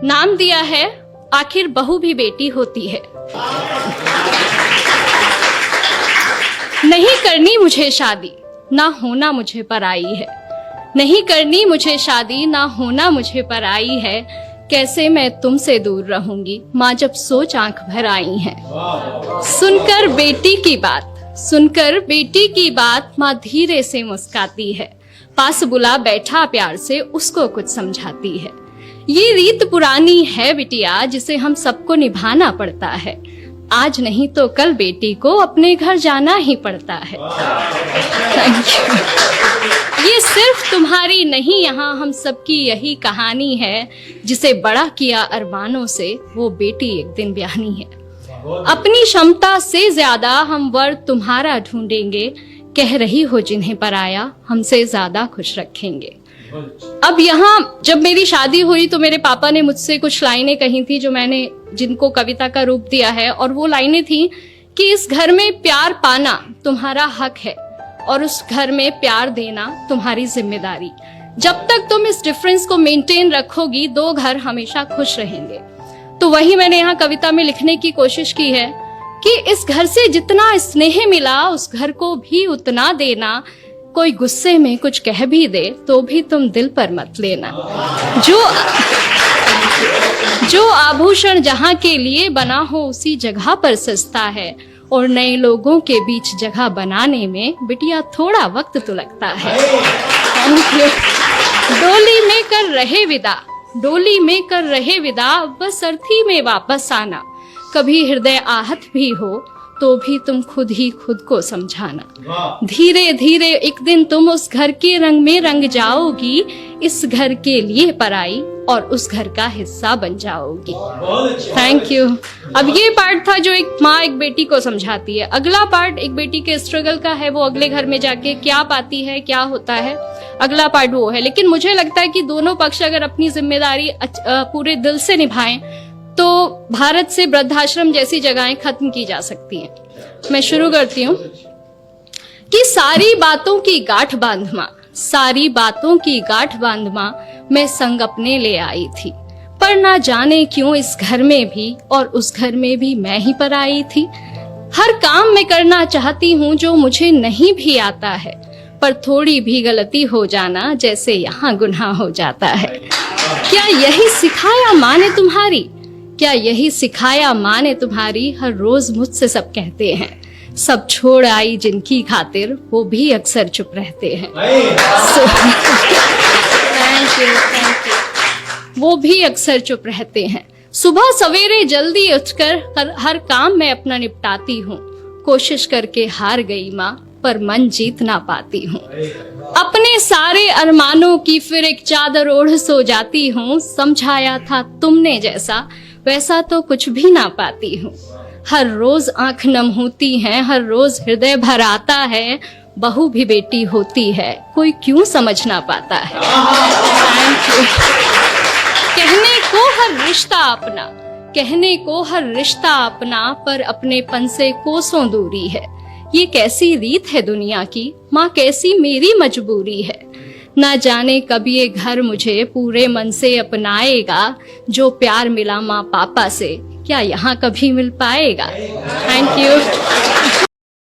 नाम दिया है आखिर बहू भी बेटी होती है। नहीं करनी मुझे शादी, ना होना मुझे पराई है। नहीं करनी मुझे शादी, ना होना मुझे पराई है। कैसे मैं तुमसे दूर रहूंगी, माँ जब सोच आंख भर आई है। सुनकर बेटी की बात, सुनकर बेटी की बात, माँ धीरे से मुस्काती है। पास बुला बैठा प्यार से उसको कुछ समझाती है। ये रीत पुरानी है बिटिया, जिसे हम सबको निभाना पड़ता है। आज नहीं तो कल बेटी को अपने घर जाना ही पड़ता है। ये सिर्फ तुम्हारी नहीं, यहाँ हम सबकी यही कहानी है। जिसे बड़ा किया अरमानों से, वो बेटी एक दिन ब्याहनी है। अपनी क्षमता से ज्यादा हम वर तुम्हारा ढूंढेंगे। कह रही हो जिन्हें पराया, हमसे ज्यादा खुश रखेंगे। अब यहाँ जब मेरी शादी हुई तो मेरे पापा ने मुझसे कुछ लाइनें कही थी जो मैंने जिनको कविता का रूप दिया है। और वो लाइनें थी कि इस घर में प्यार पाना तुम्हारा हक है और उस घर में प्यार देना तुम्हारी जिम्मेदारी। जब तक तुम इस डिफरेंस को मेंटेन रखोगी, दो घर हमेशा खुश रहेंगे। तो वही मैंने यहाँ कविता में लिखने की कोशिश की है कि इस घर से जितना स्नेह मिला, उस घर को भी उतना देना। कोई गुस्से में कुछ कह भी दे तो भी तुम दिल पर मत लेना। जो आभूषण जहाँ के लिए बना हो, उसी जगह पर सस्ता है। और नए लोगों के बीच जगह बनाने में बिटिया थोड़ा वक्त तो लगता है। डोली में कर रहे विदा, डोली में कर रहे विदा, बस अर्थी में वापस आना। कभी हृदय आहत भी हो तो भी तुम खुद ही खुद को समझाना। धीरे धीरे एक दिन तुम उस घर के रंग में रंग जाओगी। इस घर के लिए पराई और उस घर का हिस्सा बन जाओगी। Thank you. अब ये पार्ट था जो एक माँ एक बेटी को समझाती है। अगला पार्ट एक बेटी के स्ट्रगल का है, वो अगले घर में जाके क्या पाती है, क्या होता है, अगला पार्ट वो है। लेकिन मुझे लगता है कि दोनों पक्ष अगर अपनी जिम्मेदारी पूरे दिल से निभाएं तो भारत से वृद्धाश्रम जैसी जगहें खत्म की जा सकती हैं। मैं शुरू करती हूँ कि सारी बातों की गांठ बांध माँ, सारी बातों की गांठ बांध माँ, मैं संग अपने ले आई थी। पर ना जाने क्यों इस घर में भी और उस घर में भी मैं ही पर आई थी। हर काम मैं करना चाहती हूँ जो मुझे नहीं भी आता है, पर थोड़ी भी गलती हो जाना जैसे यहाँ गुनाह हो जाता है। क्या यही सिखाया माँ ने तुम्हारी, क्या यही सिखाया माँ ने तुम्हारी। हर रोज मुझसे सब कहते हैं, सब छोड़ आई जिनकी खातिर, वो भी अक्सर चुप रहते हैं। Thank you. वो भी अक्सर चुप रहते हैं। सुबह सवेरे जल्दी उठकर हर काम मैं अपना निपटाती हूँ। कोशिश करके हार गई माँ, पर मन जीत ना पाती हूँ। अपने सारे अरमानों की फिर एक चादर ओढ़ सो जाती हूँ। समझाया था तुमने जैसा, वैसा तो कुछ भी ना पाती हूँ। हर रोज आंख नम होती है, हर रोज हृदय भर आता है। बहू भी बेटी होती है, कोई क्यों समझ ना पाता है। Thank you. कहने को हर रिश्ता अपना, कहने को हर रिश्ता अपना, पर अपनेपन से कोसों दूरी है। ये कैसी रीत है दुनिया की, माँ कैसी मेरी मजबूरी है। ना जाने कब ये घर मुझे पूरे मन से अपनाएगा। जो प्यार मिला माँ पापा से, क्या यहाँ कभी मिल पाएगा। Thank you.